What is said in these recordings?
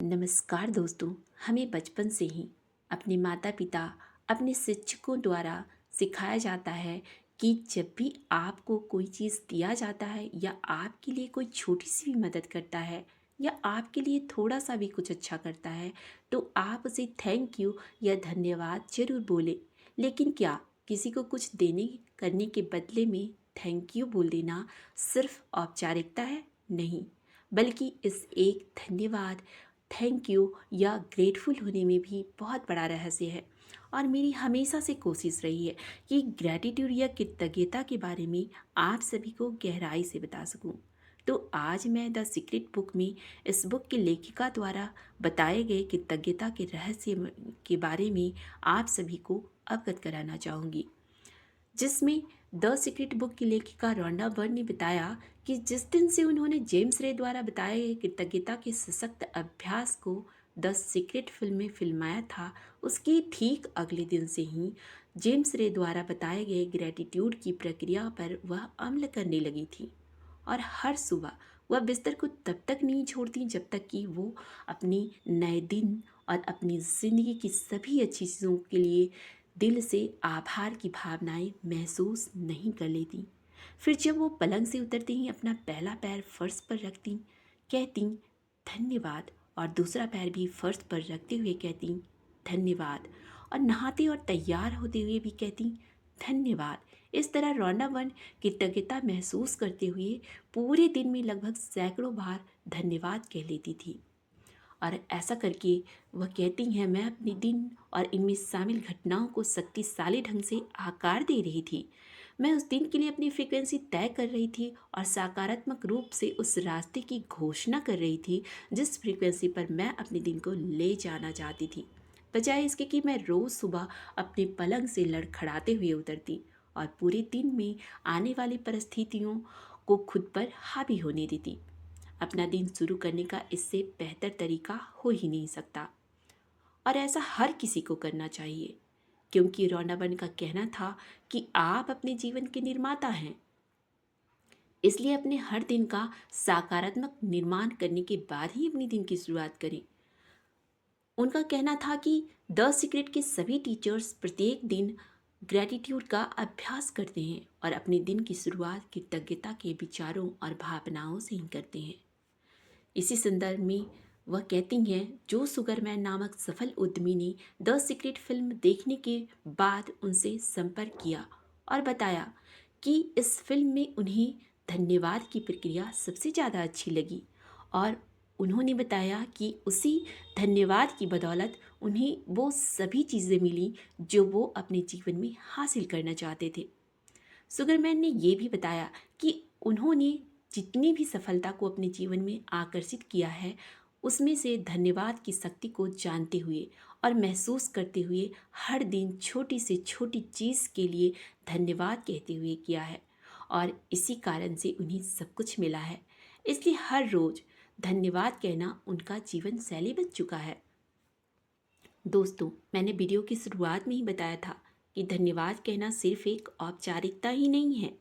नमस्कार दोस्तों। हमें बचपन से ही अपने माता पिता, अपने शिक्षकों द्वारा सिखाया जाता है कि जब भी आपको कोई चीज़ दिया जाता है या आपके लिए कोई छोटी सी भी मदद करता है या आपके लिए थोड़ा सा भी कुछ अच्छा करता है तो आप उसे थैंक यू या धन्यवाद ज़रूर बोलें। लेकिन क्या किसी को कुछ देने करने के बदले में थैंक यू बोल देना सिर्फ औपचारिकता है? नहीं, बल्कि इस एक धन्यवाद, थैंक यू या ग्रेटफुल होने में भी बहुत बड़ा रहस्य है। और मेरी हमेशा से कोशिश रही है कि ग्रैटिट्यूड या कृतज्ञता के बारे में आप सभी को गहराई से बता सकूं। तो आज मैं द सीक्रेट बुक में इस बुक की लेखिका द्वारा बताए गए कृतज्ञता के रहस्य के बारे में आप सभी को अवगत कराना चाहूँगी, जिसमें द सीक्रेट बुक की लेखिका रोंडा बर्न ने बताया कि जिस दिन से उन्होंने जेम्स रे द्वारा बताए गए कृतज्ञता के सशक्त अभ्यास को द सीक्रेट फिल्म में फिल्माया था, उसके ठीक अगले दिन से ही जेम्स रे द्वारा बताए गए ग्रेटिट्यूड की प्रक्रिया पर वह अमल करने लगी थी। और हर सुबह वह बिस्तर को तब तक नहीं छोड़ती जब तक कि वो अपनी नए दिन और अपनी ज़िंदगी की सभी अच्छी चीज़ों के लिए दिल से आभार की भावनाएं महसूस नहीं कर लेती। फिर जब वो पलंग से उतरते ही अपना पहला पैर फर्श पर रखती, कहती धन्यवाद, और दूसरा पैर भी फर्श पर रखते हुए कहती धन्यवाद, और नहाते और तैयार होते हुए भी कहती धन्यवाद। इस तरह रोंडा बर्न कृतज्ञता महसूस करते हुए पूरे दिन में लगभग सैकड़ों बार धन्यवाद कह लेती थी। और ऐसा करके वह कहती हैं, मैं अपने दिन और इनमें शामिल घटनाओं को शक्तिशाली ढंग से आकार दे रही थी। मैं उस दिन के लिए अपनी फ्रीक्वेंसी तय कर रही थी और सकारात्मक रूप से उस रास्ते की घोषणा कर रही थी जिस फ्रीक्वेंसी पर मैं अपने दिन को ले जाना चाहती थी, बजाय इसके कि मैं रोज़ सुबह अपने पलंग से लड़खड़ाते हुए उतरती और पूरे दिन में आने वाली परिस्थितियों को खुद पर हावी होने देती। अपना दिन शुरू करने का इससे बेहतर तरीका हो ही नहीं सकता, और ऐसा हर किसी को करना चाहिए, क्योंकि रोंडा बर्न का कहना था कि आप अपने जीवन के निर्माता हैं, इसलिए अपने हर दिन का सकारात्मक निर्माण करने के बाद ही अपने दिन की शुरुआत करें। उनका कहना था कि द सीक्रेट के सभी टीचर्स प्रत्येक दिन ग्रैटिट्यूड का अभ्यास करते हैं और अपने दिन की शुरुआत कृतज्ञता के विचारों और भावनाओं से ही करते हैं। इसी संदर्भ में वह कहती हैं, जो सुगरमैन नामक सफल उद्यमी ने द सीक्रेट फिल्म देखने के बाद उनसे संपर्क किया और बताया कि इस फिल्म में उन्हें धन्यवाद की प्रक्रिया सबसे ज़्यादा अच्छी लगी, और उन्होंने बताया कि उसी धन्यवाद की बदौलत उन्हें वो सभी चीज़ें मिली जो वो अपने जीवन में हासिल करना चाहते थे। सुगरमैन ने ये भी बताया कि उन्होंने जितनी भी सफलता को अपने जीवन में आकर्षित किया है, उसमें से धन्यवाद की शक्ति को जानते हुए और महसूस करते हुए हर दिन छोटी से छोटी चीज़ के लिए धन्यवाद कहते हुए किया है, और इसी कारण से उन्हें सब कुछ मिला है। इसलिए हर रोज़ धन्यवाद कहना उनका जीवन शैली बन चुका है। दोस्तों, मैंने वीडियो की शुरुआत में ही बताया था कि धन्यवाद कहना सिर्फ एक औपचारिकता ही नहीं है,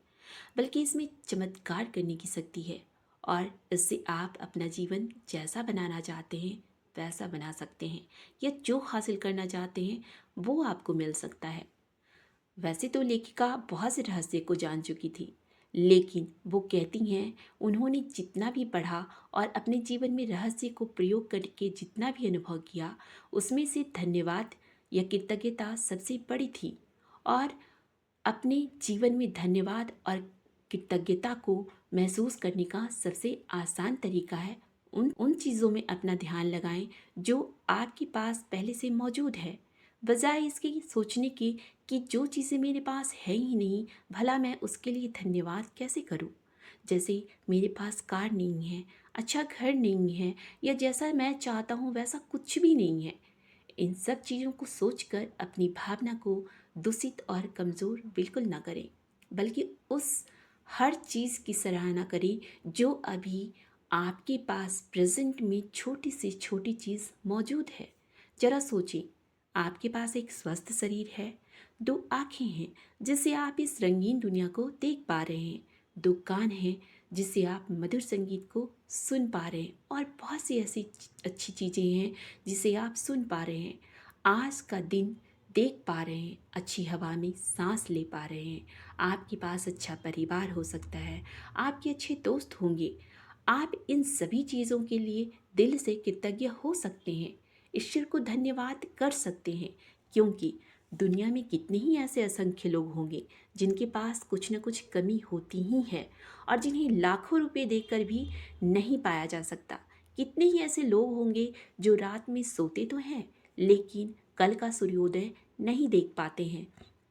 बल्कि इसमें चमत्कार करने की शक्ति है, और इससे आप अपना जीवन जैसा बनाना चाहते हैं वैसा बना सकते हैं, या जो हासिल करना चाहते हैं वो आपको मिल सकता है। वैसे तो लेखिका बहुत से रहस्य को जान चुकी थी, लेकिन वो कहती हैं उन्होंने जितना भी पढ़ा और अपने जीवन में रहस्य को प्रयोग करके जितना भी अनुभव किया, उसमें से धन्यवाद या कृतज्ञता सबसे बड़ी थी। और अपने जीवन में धन्यवाद और कृतज्ञता को महसूस करने का सबसे आसान तरीका है उन उन चीज़ों में अपना ध्यान लगाएं जो आपके पास पहले से मौजूद है, बजाय इसके सोचने के कि जो चीज़ें मेरे पास है ही नहीं, भला मैं उसके लिए धन्यवाद कैसे करूं। जैसे मेरे पास कार नहीं है, अच्छा घर नहीं है, या जैसा मैं चाहता हूं वैसा कुछ भी नहीं है। इन सब चीज़ों को सोचकर अपनी भावना को दूषित और कमज़ोर बिल्कुल ना करें, बल्कि उस हर चीज़ की सराहना करें जो अभी आपके पास प्रेजेंट में छोटी से छोटी चीज़ मौजूद है। जरा सोचें, आपके पास एक स्वस्थ शरीर है, दो आँखें हैं जिससे आप इस रंगीन दुनिया को देख पा रहे हैं, दो कान हैं जिससे आप मधुर संगीत को सुन पा रहे हैं, और बहुत सी ऐसी अच्छी चीज़ें हैं जिसे आप सुन पा रहे हैं। आज का दिन देख पा रहे हैं, अच्छी हवा में सांस ले पा रहे हैं। आपके पास अच्छा परिवार हो सकता है, आपके अच्छे दोस्त होंगे। आप इन सभी चीज़ों के लिए दिल से कृतज्ञ हो सकते हैं, ईश्वर को धन्यवाद कर सकते हैं, क्योंकि दुनिया में कितने ही ऐसे असंख्य लोग होंगे जिनके पास कुछ न कुछ कमी होती ही है, और जिन्हें लाखों रुपए देकर भी नहीं पाया जा सकता। कितने ही ऐसे लोग होंगे जो रात में सोते तो हैं लेकिन कल का सूर्योदय नहीं देख पाते हैं।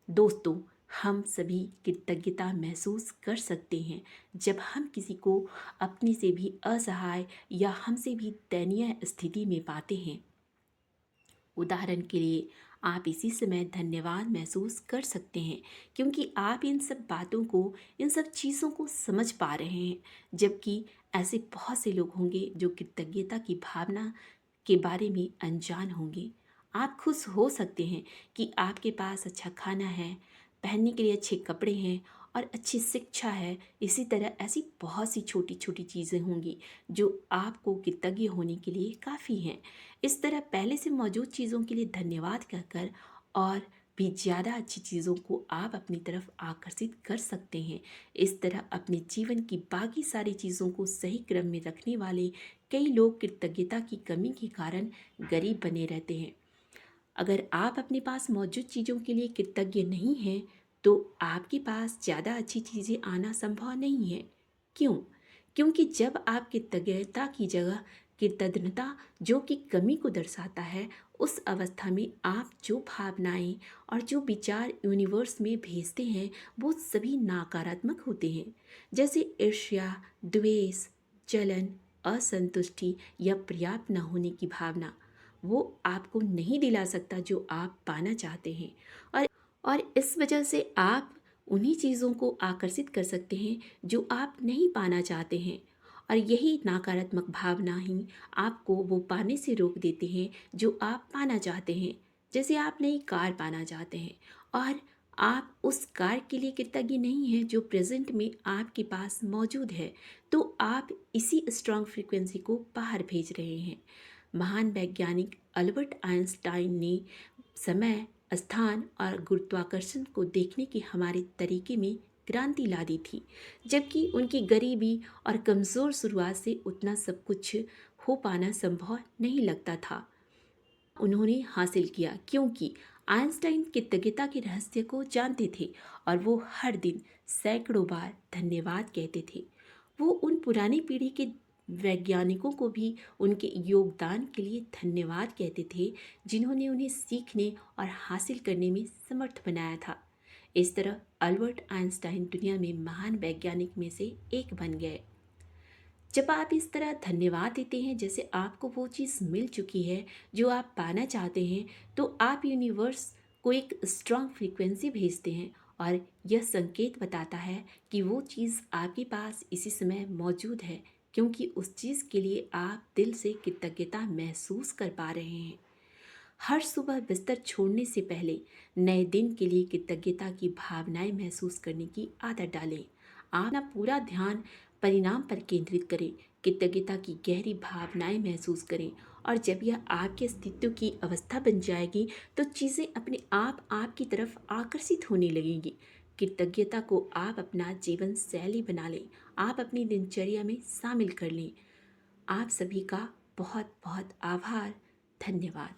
दोस्तों, हम सभी कृतज्ञता महसूस कर सकते हैं जब हम किसी को अपने से भी असहाय या हमसे भी दयनीय स्थिति में पाते हैं। उदाहरण के लिए आप इसी समय धन्यवाद महसूस कर सकते हैं, क्योंकि आप इन सब बातों को, इन सब चीज़ों को समझ पा रहे हैं, जबकि ऐसे बहुत से लोग होंगे जो कृतज्ञता की भावना के बारे में अनजान होंगे। आप खुश हो सकते हैं कि आपके पास अच्छा खाना है, पहनने के लिए अच्छे कपड़े हैं और अच्छी शिक्षा है। इसी तरह ऐसी बहुत सी छोटी छोटी चीज़ें होंगी जो आपको कृतज्ञ होने के लिए काफ़ी हैं। इस तरह पहले से मौजूद चीज़ों के लिए धन्यवाद कहकर और भी ज़्यादा अच्छी चीज़ों को आप अपनी तरफ आकर्षित कर सकते हैं। इस तरह अपने जीवन की बाकी सारी चीज़ों को सही क्रम में रखने वाले कई लोग कृतज्ञता की कमी के कारण गरीब बने रहते हैं। अगर आप अपने पास मौजूद चीज़ों के लिए कृतज्ञ नहीं हैं, तो आपके पास ज़्यादा अच्छी चीज़ें आना संभव नहीं है। क्यों? क्योंकि जब आप कृतज्ञता की जगह कृतज्ञता, जो कि कमी को दर्शाता है, उस अवस्था में आप जो भावनाएं और जो विचार यूनिवर्स में भेजते हैं वो सभी नकारात्मक होते हैं। जैसे ईर्ष्या, द्वेष, जलन, असंतुष्टि या पर्याप्त न होने की भावना, वो आपको नहीं दिला सकता जो आप पाना चाहते हैं। और इस वजह से आप उन्हीं चीज़ों को आकर्षित कर सकते हैं जो आप नहीं पाना चाहते हैं, और यही नकारात्मक भावना ही आपको वो पाने से रोक देते हैं जो आप पाना चाहते हैं। जैसे आप नई कार पाना चाहते हैं और आप उस कार के लिए कृतज्ञ नहीं हैं जो प्रेजेंट में आपके पास मौजूद है, तो आप इसी स्ट्रॉन्ग फ्रीक्वेंसी को बाहर भेज रहे हैं। महान वैज्ञानिक अल्बर्ट आइंस्टाइन ने समय, स्थान और गुरुत्वाकर्षण को देखने के हमारे तरीके में क्रांति ला दी थी, जबकि उनकी गरीबी और कमज़ोर शुरुआत से उतना सब कुछ हो पाना संभव नहीं लगता था। उन्होंने हासिल किया क्योंकि आइंस्टाइन कृतज्ञता के रहस्य को जानते थे, और वो हर दिन सैकड़ों बार धन्यवाद कहते थे। वो उन पुरानी पीढ़ी के वैज्ञानिकों को भी उनके योगदान के लिए धन्यवाद कहते थे, जिन्होंने उन्हें सीखने और हासिल करने में समर्थ बनाया था। इस तरह अल्बर्ट आइंस्टाइन दुनिया में महान वैज्ञानिक में से एक बन गए। जब आप इस तरह धन्यवाद देते हैं जैसे आपको वो चीज़ मिल चुकी है जो आप पाना चाहते हैं, तो आप यूनिवर्स को एक स्ट्रांग फ्रीक्वेंसी भेजते हैं, और यह संकेत बताता है कि वो चीज़ आपके पास इसी समय मौजूद है, क्योंकि उस चीज़ के लिए आप दिल से कृतज्ञता महसूस कर पा रहे हैं। हर सुबह बिस्तर छोड़ने से पहले नए दिन के लिए कृतज्ञता की भावनाएं महसूस करने की आदत डालें। आप अपना पूरा ध्यान परिणाम पर केंद्रित करें, कृतज्ञता की गहरी भावनाएं महसूस करें, और जब यह आपके अस्तित्व की अवस्था बन जाएगी तो चीज़ें अपने आप आपकी तरफ आकर्षित होने लगेंगी। कृतज्ञता को आप अपना जीवन शैली बना लें, आप अपनी दिनचर्या में शामिल कर लें। आप सभी का बहुत बहुत आभार। धन्यवाद।